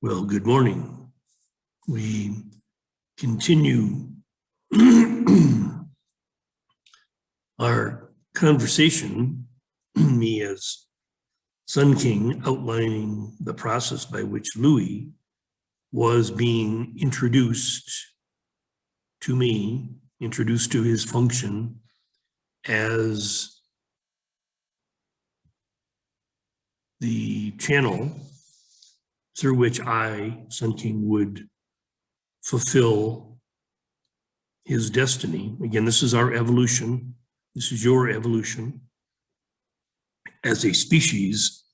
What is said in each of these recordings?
Well, good morning. We continue our conversation, me as Sun King outlining the process by which Louis was being introduced to me, introduced to his function as the channel through which I, Sun King, would fulfill his destiny. Again, this is our evolution. This is your evolution as a species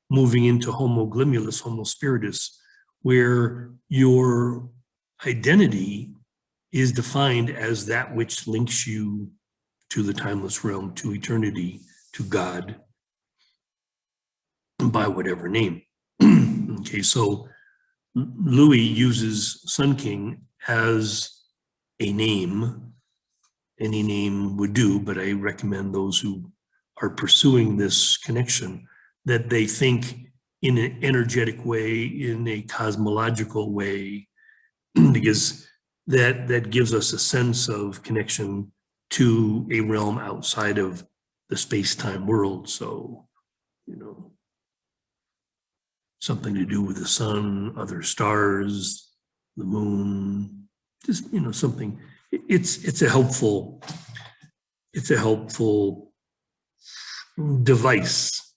moving into Homo glimulus, Homo spiritus, where your identity is defined as that which links you to the timeless realm, to eternity, to God, by whatever name. Okay, so Louis uses Sun King as a name. Any name would do, but I recommend those who are pursuing this connection that they think in an energetic way, in a cosmological way, because that gives us a sense of connection to a realm outside of the space-time world. So, something to do with the sun, other stars, the moon, just, something. It's a helpful device.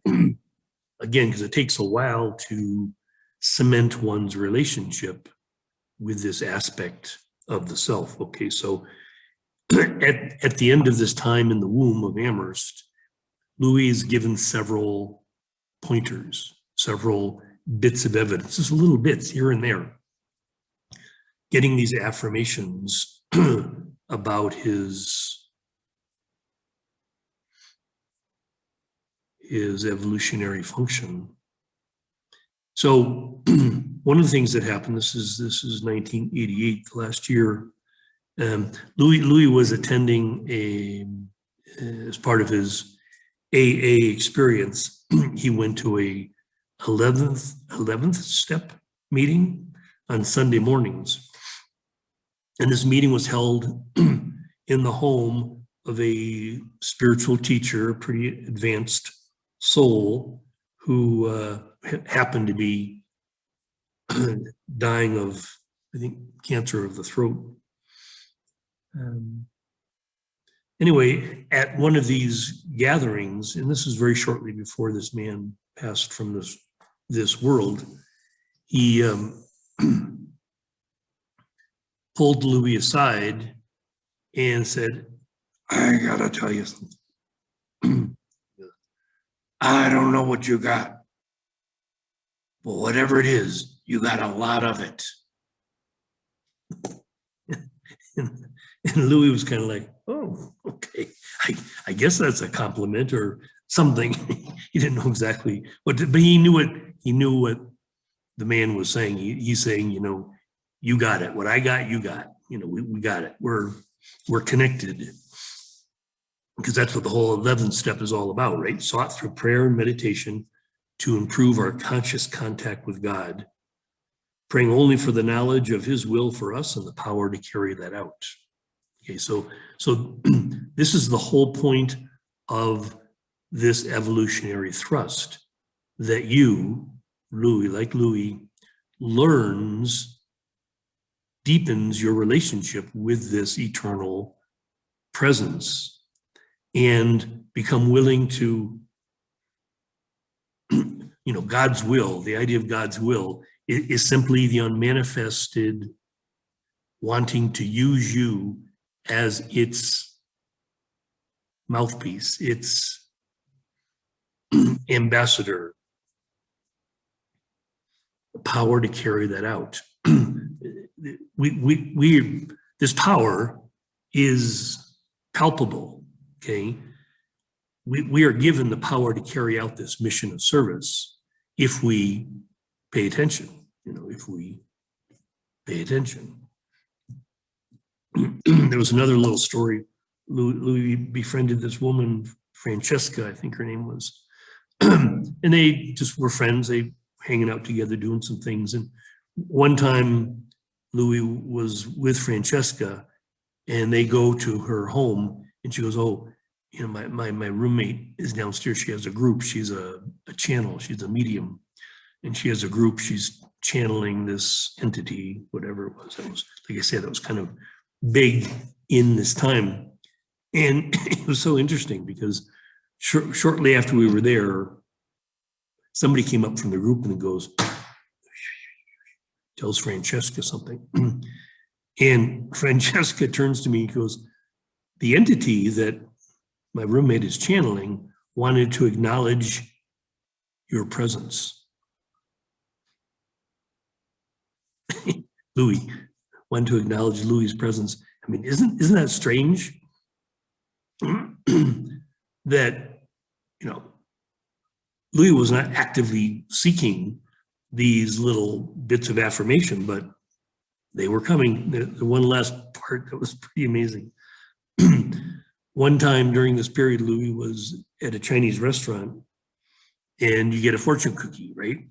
Again, because it takes a while to cement one's relationship with this aspect of the self. Okay, so at the end of this time in the womb of Amherst, Louis is given several pointers, several bits of evidence, just little bits here and there, getting these affirmations about his evolutionary function. So one of the things that happened, this is 1988, last year, Louis was attending as part of his AA experience, he went to a 11th step meeting on Sunday mornings. And this meeting was held in the home of a spiritual teacher, a pretty advanced soul, who happened to be dying of, I think, cancer of the throat. Anyway, at one of these gatherings, and this is very shortly before this man passed from this world, he pulled Louis aside and said, "I gotta tell you something. I don't know what you got, but whatever it is, you got a lot of it." And Louis was kind of like, "Oh, okay. I guess that's a compliment or something." He didn't know exactly what, but he knew it. He knew what the man was saying. He's saying, you got it. What I got, you got. We got it. We're connected, because that's what the whole 11th step is all about, right? Sought through prayer and meditation to improve our conscious contact with God, praying only for the knowledge of His will for us and the power to carry that out. Okay, so this is the whole point of this evolutionary thrust, that you, Louis, like Louis, deepens your relationship with this eternal presence and become willing to, God's will. The idea of God's will is simply the unmanifested wanting to use you as its mouthpiece, its ambassador, the power to carry that out. This power is palpable, okay? We are given the power to carry out this mission of service if we pay attention, if we pay attention. There was another little story. Louis befriended this woman, Francesca, I think her name was, and they just were friends. They hanging out together, doing some things. And one time Louis was with Francesca and they go to her home and she goes, oh, you know, my roommate is downstairs. She has a group. She's a channel. She's a medium. And she has a group. She's channeling this entity, whatever it was. That was, like I said, that was kind of big in this time. And it was so interesting because shortly after we were there, somebody came up from the group and goes, tells Francesca something. And Francesca turns to me and goes, the entity that my roommate is channeling wanted to acknowledge your presence. Louis wanted to acknowledge Louis's presence. I mean, isn't that strange? That, you know, Louis was not actively seeking these little bits of affirmation, but they were coming. The one last part that was pretty amazing. One time during this period, Louis was at a Chinese restaurant and you get a fortune cookie, right?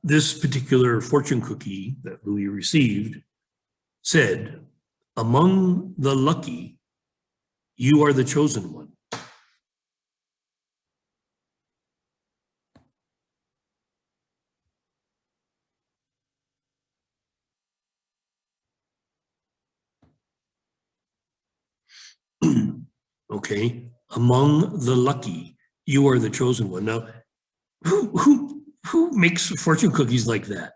This particular fortune cookie that Louis received said, among the lucky, you are the chosen one. Okay, among the lucky, you are the chosen one. Now, who makes fortune cookies like that?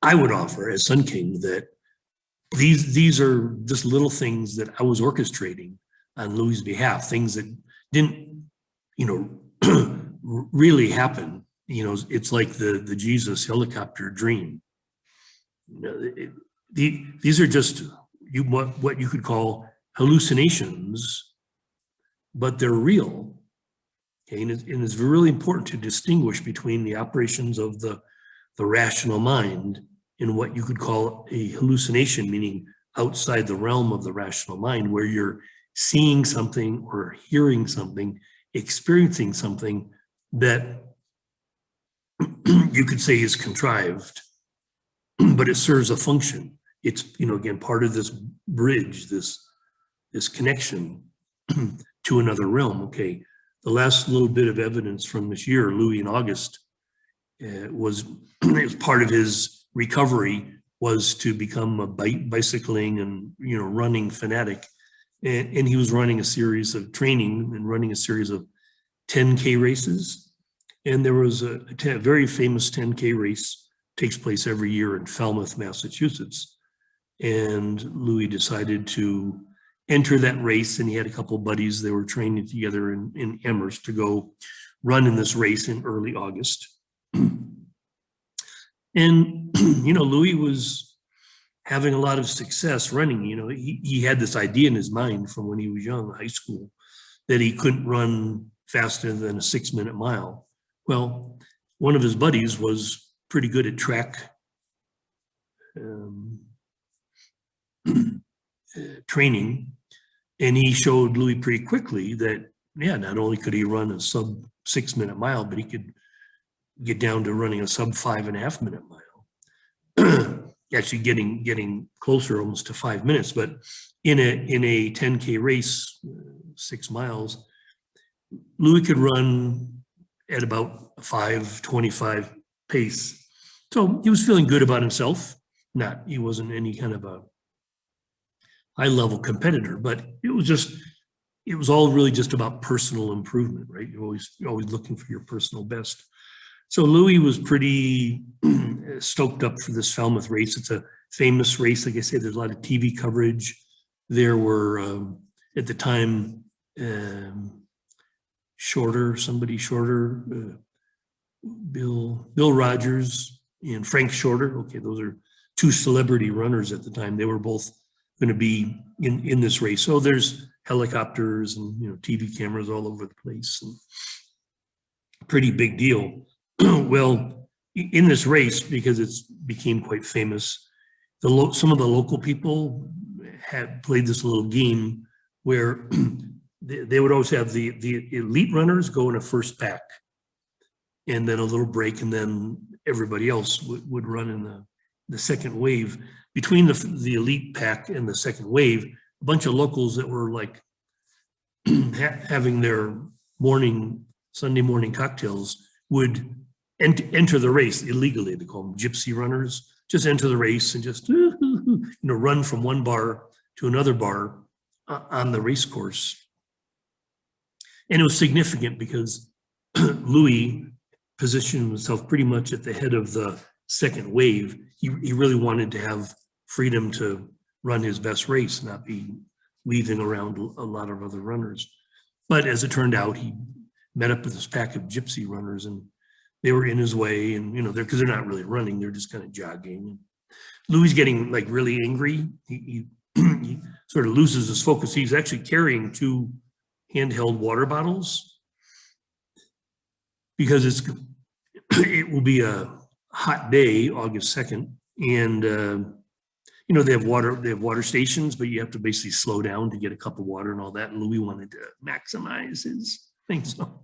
I would offer as Sun King that these are just little things that I was orchestrating on Louis' behalf, things that didn't, you know, really happen. You know, it's like the Jesus helicopter dream. You know, these are just what you could call hallucinations, but they're real. Okay, and it's really important to distinguish between the operations of the rational mind and what you could call a hallucination, meaning outside the realm of the rational mind, where you're seeing something or hearing something, experiencing something that you could say is contrived, but it serves a function. It's, you know, again, part of this bridge, this connection to another realm. Okay, the last little bit of evidence from this year, Louis in August, was part of his recovery was to become a bicycling and, you know, running fanatic. And he was running a series of training and running a series of 10K races. And there was a very famous 10K race, takes place every year in Falmouth, Massachusetts. And Louis decided to enter that race, and he had a couple of buddies. They were training together in Amherst to go run in this race in early August. And, you know, Louis was having a lot of success running. You know, he had this idea in his mind from when he was young, high school, that he couldn't run faster than a 6-minute mile. Well, one of his buddies was pretty good at track training, and he showed Louis pretty quickly that, yeah, not only could he run a sub 6-minute mile, but he could get down to running a sub 5.5-minute mile. Actually getting closer almost to 5 minutes. But in a 10K race, 6 miles, Louis could run at about a 5:25 pace. So he was feeling good about himself. He wasn't any kind of a high-level competitor, but it was all really just about personal improvement, right? You're always looking for your personal best. So Louis was pretty stoked up for this Falmouth race. It's a famous race. Like I said, there's a lot of TV coverage. There were, at the time, somebody shorter, Bill Rogers and Frank Shorter. Okay, those are two celebrity runners at the time. They were both going to be in this race. So there's helicopters and, you know, TV cameras all over the place. And pretty big deal. Well, in this race, because it's became quite famous, some of the local people had played this little game where they would always have the elite runners go in a first pack, and then a little break, and then everybody else would run in the second wave. Between the elite pack and the second wave, a bunch of locals that were like having their Sunday morning cocktails would enter the race illegally. They call them gypsy runners. Just enter the race and just run from one bar to another bar on the race course. And it was significant because Louis positioned himself pretty much at the head of the second wave. He really wanted to have freedom to run his best race, not be weaving around a lot of other runners. But as it turned out, he met up with this pack of gypsy runners, and they were in his way, and because they're not really running, they're just kind of jogging. Louis getting like really angry. He sort of loses his focus. He's actually carrying 2 handheld water bottles because it will be a hot day, August 2nd, and they have water stations, but you have to basically slow down to get a cup of water and all that. And Louis wanted to maximize his thing, so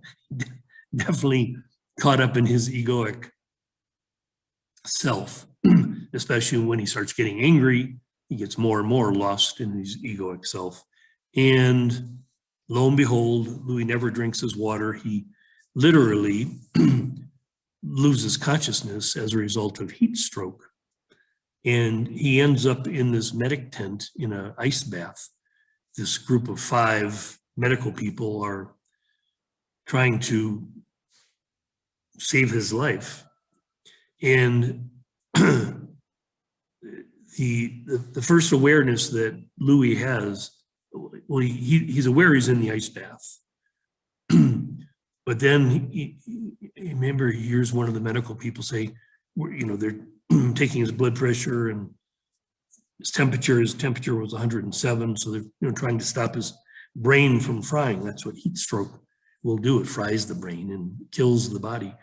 definitely caught up in his egoic self, especially when he starts getting angry. He gets more and more lost in his egoic self. And lo and behold, Louis never drinks his water. He literally loses consciousness as a result of heat stroke. And he ends up in this medic tent in an ice bath. This group of 5 medical people are trying to save his life. And the first awareness that Louis has, well, he's aware he's in the ice bath. But then remember, he hears one of the medical people say, they're taking his blood pressure and his temperature was 107. So they're trying to stop his brain from frying. That's what heat stroke will do. It fries the brain and kills the body.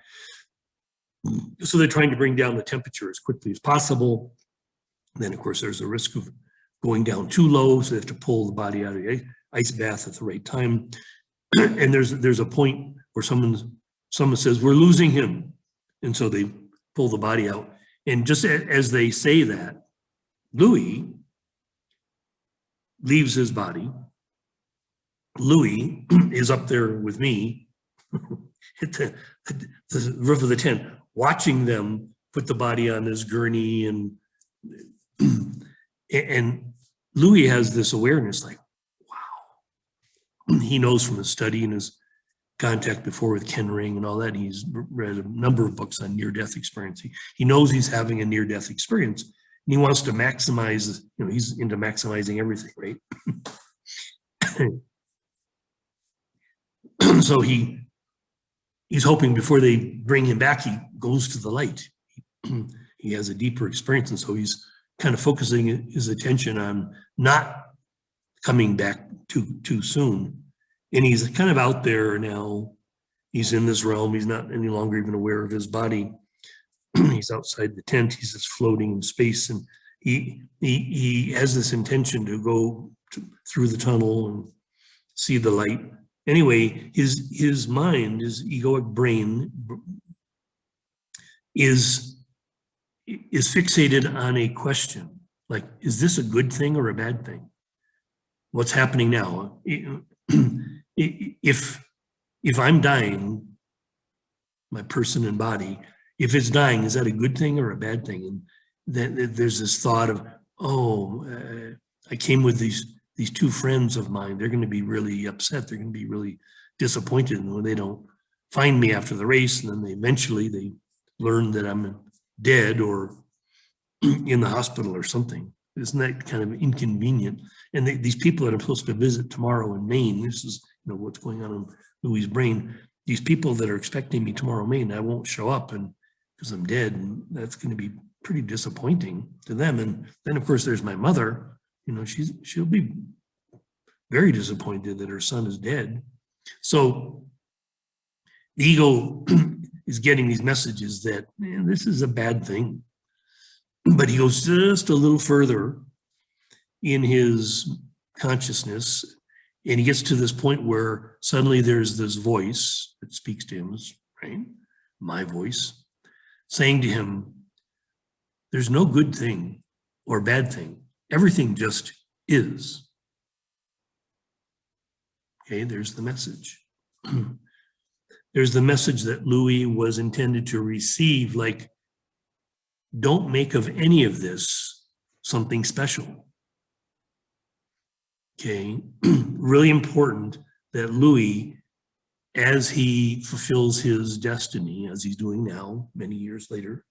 So they're trying to bring down the temperature as quickly as possible. Then, of course, there's a risk of going down too low, so they have to pull the body out of the ice bath at the right time. And there's a point where someone says, "We're losing him," and so they pull the body out. And just as they say that, Louis leaves his body. Louis is up there with me at the roof of the tent, watching them put the body on this gurney, and Louis has this awareness, like, wow. He knows from his study and his contact before with Ken Ring and all that. He's read a number of books on near-death experience. He knows he's having a near-death experience, and he wants to maximize. He's into maximizing everything, right? So he's hoping before they bring him back, he goes to the light. He has a deeper experience, and so he's kind of focusing his attention on not coming back too soon. And he's kind of out there now. He's in this realm. He's not any longer even aware of his body. He's outside the tent. He's just floating in space, and he has this intention to go through the tunnel and see the light. Anyway, his mind, his egoic brain, is fixated on a question, like, is this a good thing or a bad thing? What's happening now? If I'm dying, my person and body, if it's dying, is that a good thing or a bad thing? And then there's this thought of, I came with these 2 friends of mine. They're going to be really upset. They're going to be really disappointed when they don't find me after the race. And then eventually they learn that I'm dead or in the hospital or something. Isn't that kind of inconvenient? And these people that I'm supposed to visit tomorrow in Maine, this is what's going on in Louis' brain. These people that are expecting me tomorrow in Maine, I won't show up, and because I'm dead, and that's going to be pretty disappointing to them. And then, of course, there's my mother. She'll be very disappointed that her son is dead. So the ego is getting these messages that, this is a bad thing. But he goes just a little further, in his consciousness, and he gets to this point where suddenly there's this voice that speaks to him, right? My voice, saying to him, there's no good thing or bad thing. Everything just is. Okay, there's the message. There's the message that Louis was intended to receive, like, don't make of any of this something special. Okay, really important that Louis, as he fulfills his destiny, as he's doing now, many years later,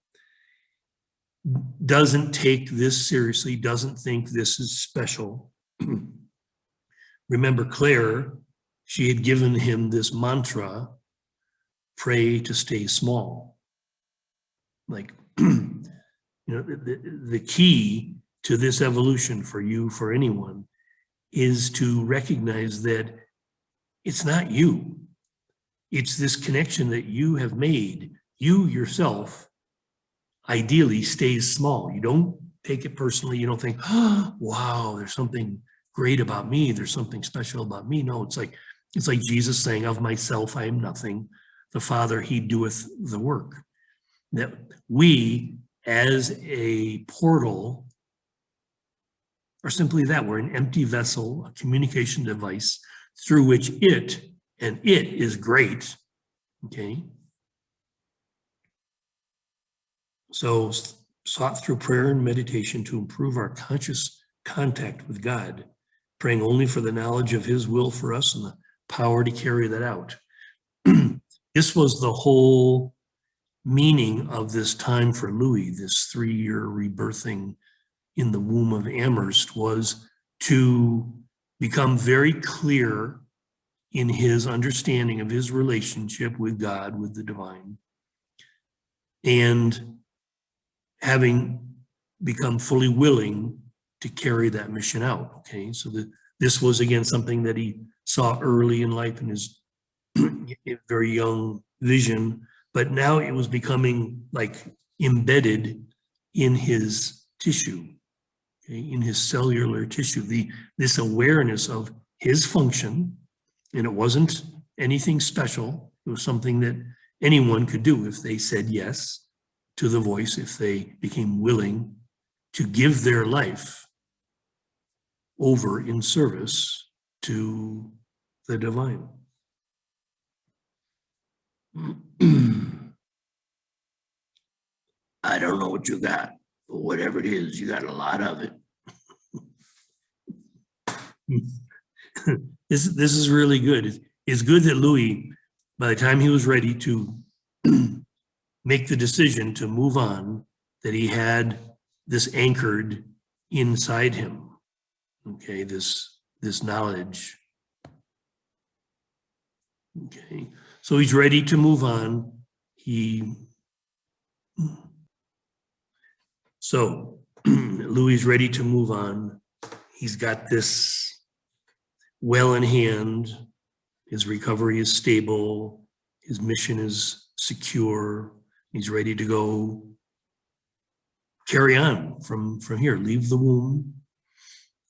doesn't take this seriously, doesn't think this is special. Remember Claire, she had given him this mantra, pray to stay small. Like, the key to this evolution for you, for anyone, is to recognize that it's not you. It's this connection that you have made. You yourself ideally stays small. You don't take it personally. You don't think, oh, wow, there's something great about me. There's something special about me. No, it's like Jesus saying, of myself, I am nothing. The Father, he doeth the work. That we, as a portal, are simply that. We're an empty vessel, a communication device through which it, and it is great, okay? So sought through prayer and meditation to improve our conscious contact with God, praying only for the knowledge of his will for us and the power to carry that out. This was the whole meaning of this time for Louis, this 3-year rebirthing in the womb of Amherst, was to become very clear in his understanding of his relationship with God, with the divine, and having become fully willing to carry that mission out. Okay, so this was again something that he saw early in life in his very young vision, but now it was becoming like embedded in his tissue, okay, in his cellular tissue, this awareness of his function. And it wasn't anything special. It was something that anyone could do if they said yes to the voice, if they became willing to give their life over in service to the divine. I don't know what you got, but whatever it is, you got a lot of it. This is really good. It's good that Louis, by the time he was ready to make the decision to move on, that he had this anchored inside him. Okay, this knowledge. Okay, so he's ready to move on. So Louis is ready to move on. He's got this well in hand. His recovery is stable. His mission is secure. He's ready to go carry on from here, leave the womb.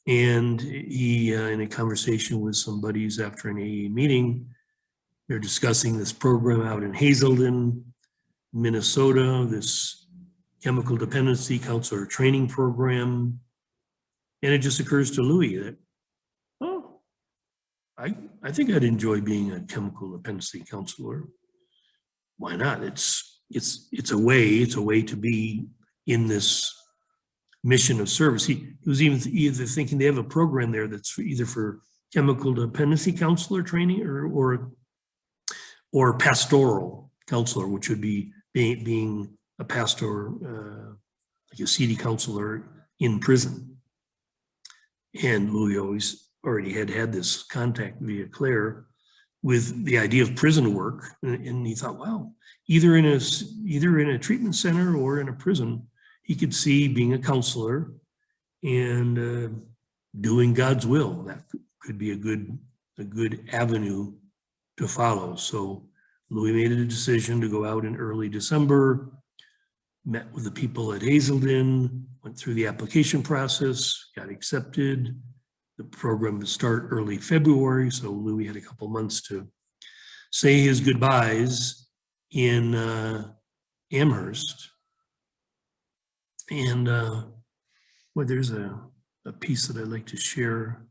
And he, in a conversation with some buddies after an AA meeting, they're discussing this program out in Hazelden, Minnesota, this chemical dependency counselor training program. And it just occurs to Louis that, oh, I think I'd enjoy being a chemical dependency counselor. Why not? It's a way to be in this mission of service. He was either thinking they have a program there that's either for chemical dependency counselor training or pastoral counselor, which would be being a pastor, like a CD counselor in prison. And Louis already had this contact via Claire with the idea of prison work, and he thought, wow, either in a treatment center or in a prison, he could see being a counselor and doing God's will. That could be a good avenue to follow. So Louis made a decision to go out in early December, met with the people at Hazelden, went through the application process, got accepted. The program would start early February, so Louis had a couple months to say his goodbyes in Amherst. And well, there's a piece that I'd like to share.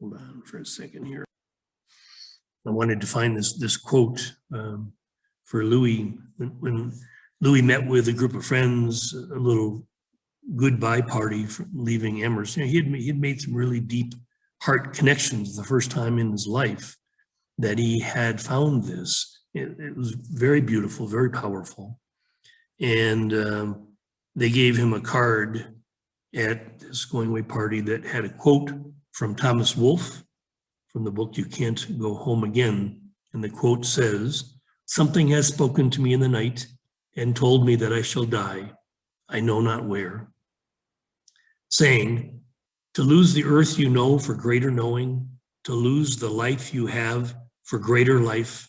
Hold on for a second here. I wanted to find this quote for Louis. When Louis met with a group of friends, a little goodbye party for leaving Amherst, you know, he had made some really deep heart connections the first time in his life that he had found this. It was very beautiful, very powerful. And they gave him a card at this going away party that had a quote from Thomas Wolfe from the book You Can't Go Home Again. And the quote says, "Something has spoken to me in the night and told me that I shall die, I know not where. Saying, to lose the earth you know for greater knowing, to lose the life you have for greater life,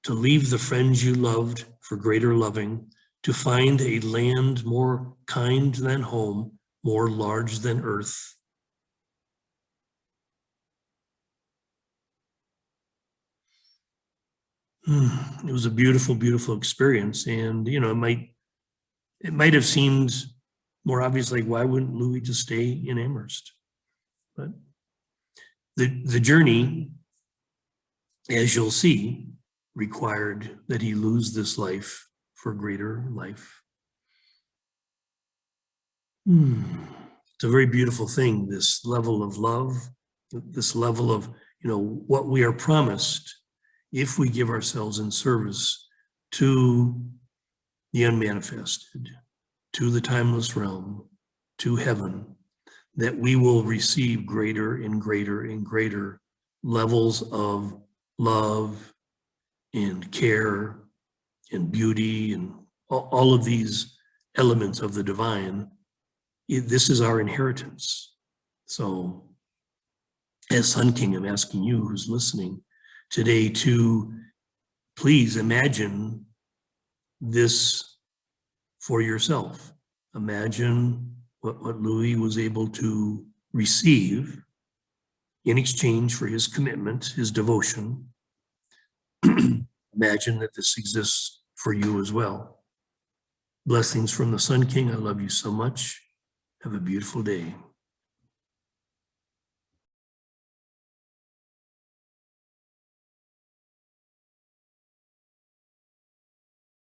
to leave the friends you loved for greater loving, to find a land more kind than home, more large than earth." It was a beautiful, beautiful experience. And, you know, it might have seemed more obvious, like, why wouldn't Louis just stay in Amherst? But the journey, as you'll see, required that he lose this life for greater life. It's a very beautiful thing, this level of love, this level of, you know, what we are promised if we give ourselves in service to the unmanifested, to the timeless realm, to heaven, that we will receive greater and greater and greater levels of love and care and beauty and all of these elements of the divine. This is our inheritance. So as Sun King, I'm asking you who's listening today to please imagine this for yourself. Imagine what Louis was able to receive in exchange for his commitment, his devotion. Imagine that this exists for you as well. Blessings from the Sun King. I love you so much. Have a beautiful day.